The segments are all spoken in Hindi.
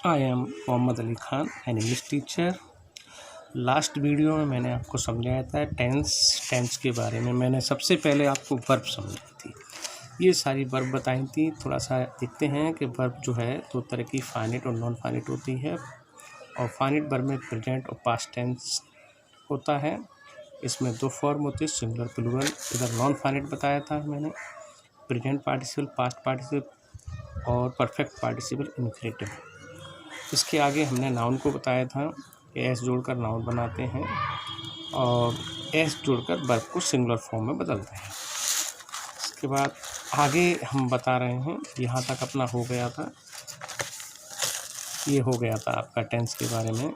I am Mohammad Ali Khan, an English teacher. Last video में मैंने आपको समझाया था टेंस के बारे में। मैंने सबसे पहले आपको वर्ब समझाई थी, ये सारी वर्ब बताई थी। थोड़ा सा देखते हैं कि वर्ब जो है दो तरह की, फाइनिट और नॉन फाइनिट होती है। और फाइनिट वर्ब में प्रेजेंट और पास्ट टेंस होता है। इसमें दो फॉर्म होते हैं, सिंगुलर प्लूरल। इधर नॉन फाइनिट बताया था मैंने, प्रेजेंट पार्टिसिपल, पास्ट पार्टिसिपल और परफेक्ट पार्टिसिपल इन्फिनेटिव। इसके आगे हमने नाउन को बताया था, एस जोड़कर नाउन बनाते हैं और एस जोड़कर वर्ब को सिंगुलर फॉर्म में बदलते हैं। इसके बाद आगे हम बता रहे हैं, यहाँ तक अपना हो गया था, ये हो गया था आपका टेंस के बारे में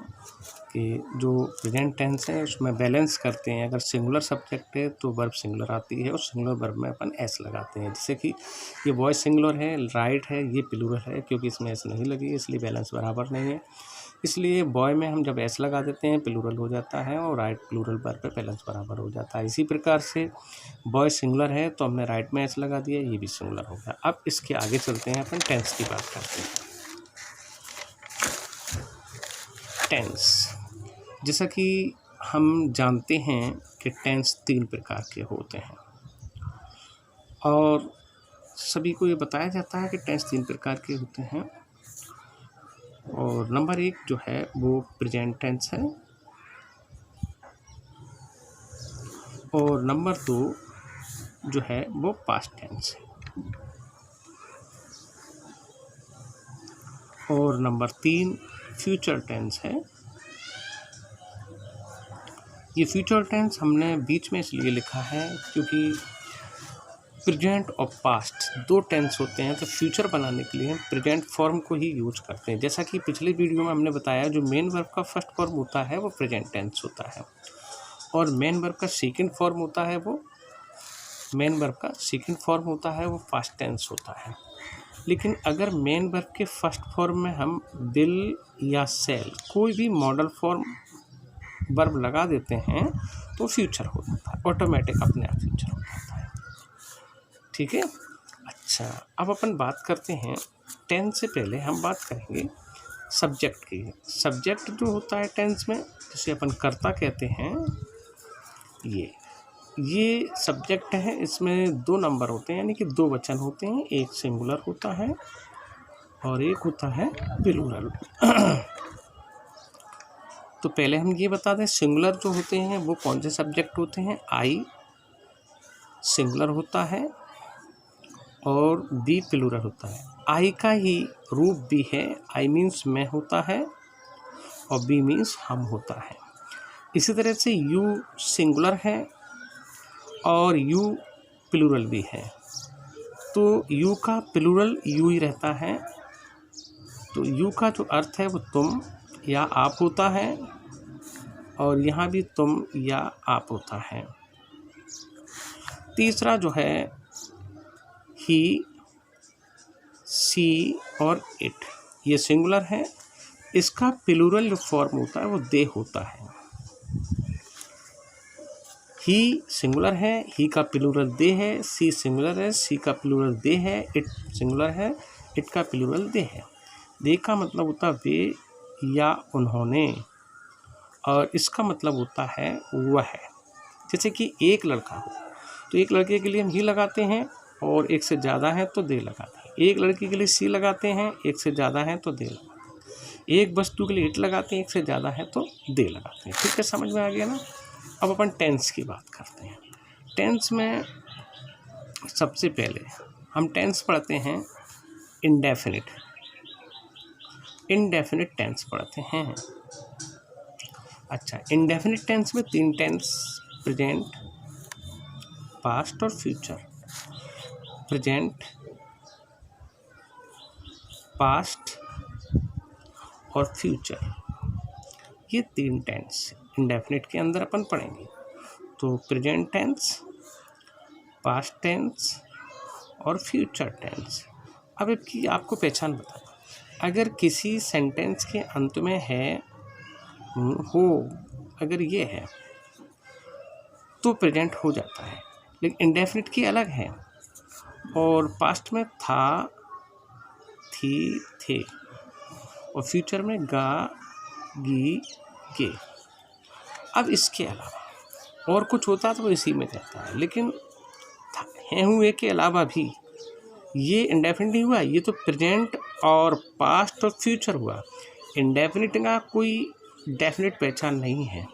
कि जो प्रेजेंट टेंस है उसमें बैलेंस करते हैं। अगर सिंगुलर सब्जेक्ट है तो वर्ब सिंगुलर आती है और सिंगुलर वर्ब में अपन एस लगाते हैं। जैसे कि ये बॉय सिंगुलर है, राइट है, ये प्लूरल है, क्योंकि इसमें एस नहीं लगी इसलिए बैलेंस बराबर नहीं है। इसलिए बॉय में हम जब एस लगा देते हैं प्लूरल हो जाता है और राइट प्लूरल वर्ब पे बैलेंस बराबर हो जाता है। इसी प्रकार से बॉय सिंगुलर है तो हमने राइट में एस लगा दिया, ये भी सिंगुलर हो गया। अब इसके आगे चलते हैं, अपन टेंस की बात करते हैं। टेंस, जैसा कि हम जानते हैं कि टेंस 3 प्रकार के होते हैं और सभी को ये बताया जाता है कि टेंस 3 प्रकार के होते हैं। और नंबर 1 जो है वो प्रेजेंट टेंस है और नंबर 2 जो है वो पास्ट टेंस है और नंबर 3 फ्यूचर टेंस है। ये फ्यूचर टेंस हमने बीच में इसलिए लिखा है क्योंकि प्रेजेंट और पास्ट दो टेंस होते हैं, तो फ्यूचर बनाने के लिए हम प्रेजेंट फॉर्म को ही यूज करते हैं। जैसा कि पिछले वीडियो में हमने बताया, जो मेन वर्ब का फर्स्ट फॉर्म होता है वो प्रेजेंट टेंस होता है और मेन वर्ब का सेकंड फॉर्म होता है वो पास्ट टेंस होता है। लेकिन अगर मेन वर्ब के फर्स्ट फॉर्म में हम विल या शैल कोई भी मॉडल फॉर्म वर्ब लगा देते हैं तो फ्यूचर हो जाता है, ऑटोमेटिक अपने आप फ्यूचर हो जाता है। ठीक है। अच्छा, अब अपन बात करते हैं टेंस से पहले हम बात करेंगे सब्जेक्ट की। सब्जेक्ट जो होता है टेंस में, जिसे अपन कर्ता कहते हैं, ये सब्जेक्ट है। इसमें 2 नंबर होते हैं, यानी कि 2 वचन होते हैं। एक सिंगुलर होता है और एक होता है प्लूरल। तो पहले हम ये बता दें, सिंगुलर जो होते हैं वो कौन से सब्जेक्ट होते हैं। आई सिंगुलर होता है और बी प्लूरल होता है। आई का ही रूप बी है, आई मीन्स मैं होता है और बी मीन्स हम होता है। इसी तरह से यू सिंगुलर है और यू प्लूरल भी है, तो यू का प्लूरल यू ही रहता है। तो यू का जो अर्थ है वो तुम या आप होता है और यहाँ भी तुम या आप होता है। तीसरा जो है ही, सी और इट, ये सिंगुलर है। इसका प्लूरल जो फॉर्म होता है वो दे होता है। ही सिंगुलर है, ही का प्लूरल दे है। सी सिंगुलर है, सी का प्लूरल दे है। इट सिंगुलर है, इट का प्लूरल दे है। दे का मतलब होता है वे या उन्होंने और इसका मतलब होता है वह। जैसे कि एक लड़का हो तो एक लड़के के लिए हम ही लगाते हैं और एक से ज़्यादा है तो दे लगाते हैं। एक लड़की के लिए सी लगाते हैं, एक से ज़्यादा है तो दे लगाते हैं। एक वस्तु के लिए इट लगाते हैं, एक से ज़्यादा है तो दे लगाते हैं। ठीक है, समझ में आ गया ना। अब अपन टेंस की बात करते हैं। टेंस में सबसे पहले हम टेंस पढ़ते हैं इंडेफिनिट टेंस पढ़ते हैं। अच्छा, इंडेफिनिट टेंस में 3 टेंस, प्रेजेंट, पास्ट और फ्यूचर। प्रेजेंट, पास्ट और फ्यूचर, ये 3 टेंस इंडेफिनिट के अंदर अपन पढ़ेंगे। तो प्रेजेंट टेंस, पास्ट टेंस और फ्यूचर टेंस। अब इसकी आपको पहचान बताओ। अगर किसी सेंटेंस के अंत में है हो, अगर ये है तो प्रेजेंट हो जाता है, लेकिन इंडेफिनिट की अलग है। और पास्ट में था, थी, थे और फ्यूचर में गा गी गे। अब इसके अलावा और कुछ होता तो वो इसी में रहता है, लेकिन हैं हुए के अलावा भी ये इंडेफिनिट नहीं हुआ, ये तो प्रेजेंट और पास्ट और फ्यूचर हुआ। इंडेफिनिट का कोई डेफिनेट पहचान नहीं है,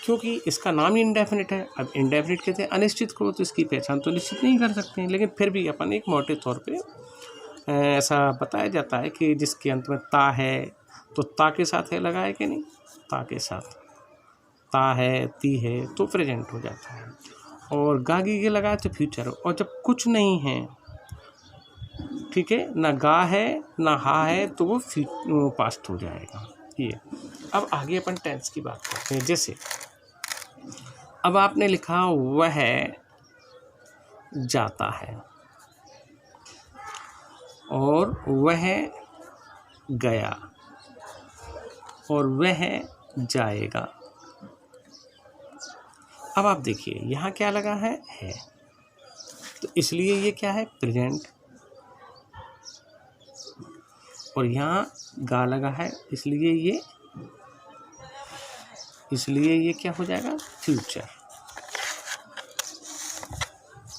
क्योंकि इसका नाम ही इंडेफिनिट है। अब इंडेफिनिट कहते हैं अनिश्चित को, तो इसकी पहचान तो निश्चित नहीं कर सकते हैं, लेकिन फिर भी अपन एक मोटे तौर पे ऐसा बताया जाता है कि जिसके अंत में ता है तो ता के साथ है लगाए कि नहीं, ता के साथ ता है ती है तो प्रेजेंट हो जाता है, और गागी के लगाए तो फ्यूचर। और जब कुछ नहीं है, ठीक है, ना गा है ना हा है, तो वो पास्ट हो जाएगा ये। अब आगे अपन टेंस की बात करते हैं। जैसे अब आपने लिखा वह जाता है और वह गया और वह जाएगा। अब आप देखिए यहाँ क्या लगा है, तो इसलिए ये क्या है, प्रेजेंट। और यहाँ गा लगा है, इसलिए ये क्या हो जाएगा, फ्यूचर।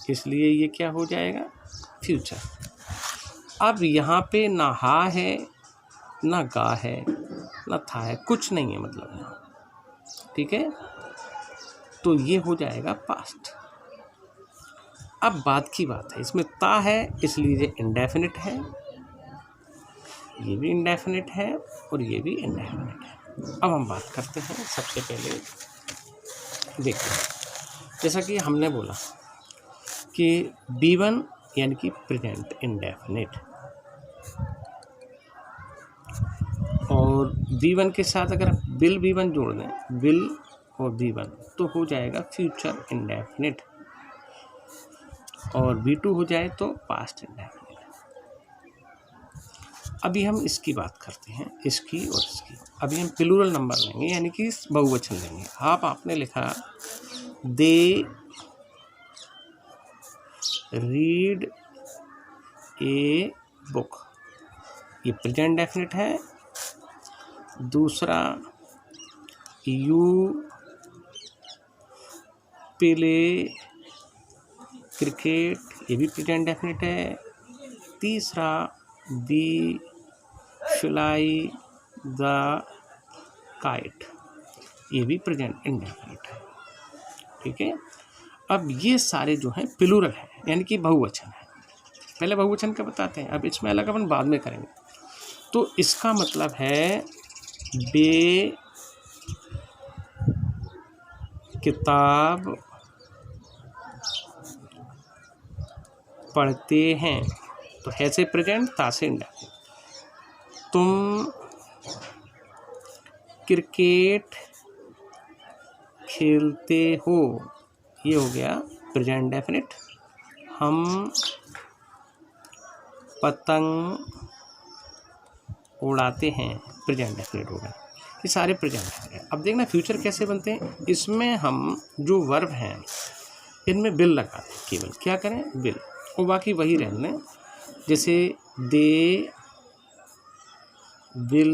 इसलिए ये क्या हो जाएगा, फ्यूचर। अब यहाँ पे ना हा है ना गा है ना था है, कुछ नहीं है मतलब यहाँ, ठीक है, तो ये हो जाएगा पास्ट। अब बात की बात है, इसमें ता है इसलिए ये इंडेफिनिट है, ये भी इंडेफिनिट है और ये भी इंडेफिनिट है। अब हम बात करते हैं, सबसे पहले देखिए, जैसा कि हमने बोला कि B1 यानी कि प्रेजेंट इंडेफिनिट, और B1 के साथ अगर विल B1 जोड़ दें, विल और B1, तो हो जाएगा फ्यूचर इंडेफिनिट, और B2 हो जाए तो पास्ट इंडेफिनिट। अभी हम इसकी बात करते हैं, इसकी और इसकी। अभी हम प्लूरल नंबर लेंगे, यानी कि बहुवचन लेंगे। आपने लिखा दे रीड ए बुक, ये प्रेजेंट डेफिनेट है। दूसरा यू प्ले क्रिकेट, ये भी प्रेजेंट डेफिनेट है। तीसरा बी फ्लाई द काइट, ये भी प्रेजेंट इंडेफिनिट है, ठीक है। अब ये सारे जो हैं प्लूरल है, यानी कि बहुवचन है। पहले बहुवचन का बताते हैं, अब इसमें अलग अपन बाद में करेंगे। तो इसका मतलब है बे किताब पढ़ते हैं, तो है से प्रेजेंट, ता से इंडेफिनिट। तुम क्रिकेट खेलते हो, ये हो गया प्रेजेंट डेफिनिट। हम पतंग उड़ाते हैं, प्रेजेंट डेफिनिट हो गया। ये सारे प्रेजेंट हैं। अब देखना फ्यूचर कैसे बनते हैं। इसमें हम जो वर्ब हैं इनमें विल लगा दें, केवल क्या करें, विल, और बाकी वही रहने। जैसे they will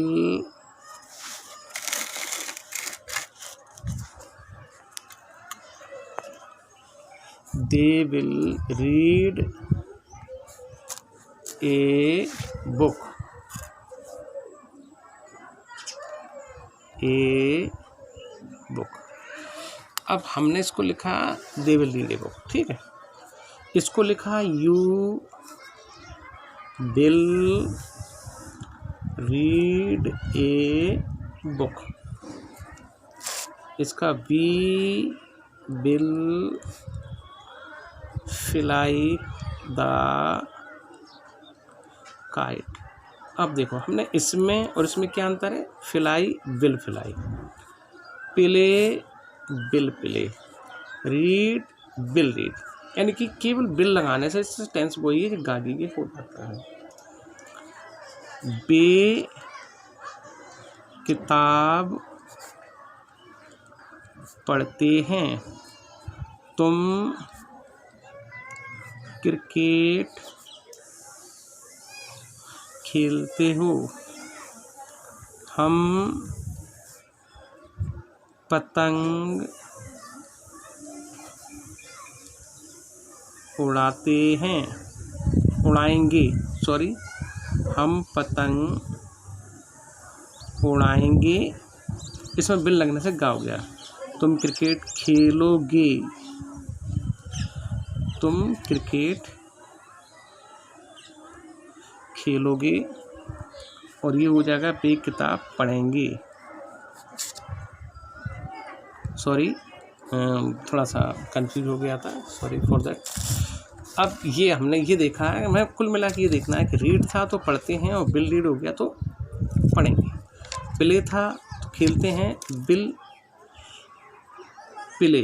read a book, अब हमने इसको लिखा they will read a book, ठीक है। इसको लिखा you will read a book, इसका we will fly the kite. अब देखो हमने इसमें और इसमें क्या अंतर है, fly will fly, play will play, read will read, यानी कि केवल विल लगाने से इससे टेंस वही है जो गागी के हो जाता है। बे किताब पढ़ते हैं, तुम क्रिकेट खेलते हो, हम पतंग उड़ाते हैं, उड़ाएंगे, सॉरी, हम पतंग उड़ाएंगे। इसमें बिल लगने से गा हो गया। तुम क्रिकेट खेलोगे, तुम क्रिकेट खेलोगे, और ये हो जाएगा वे किताब पढ़ेंगे। सॉरी, थोड़ा सा कंफ्यूज हो गया था, सॉरी फॉर दैट। अब ये हमने ये देखा है, मैं कुल मिला के ये देखना है कि रीड था तो पढ़ते हैं, और बिल रीड हो गया तो पढ़ेंगे। प्ले था तो खेलते हैं, बिल प्ले,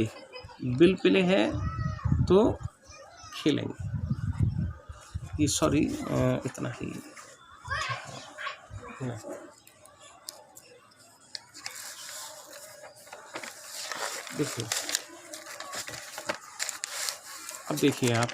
बिल प्ले है तो खेलेंगे। ये सॉरी, इतना ही। देखिए, अब देखिए आप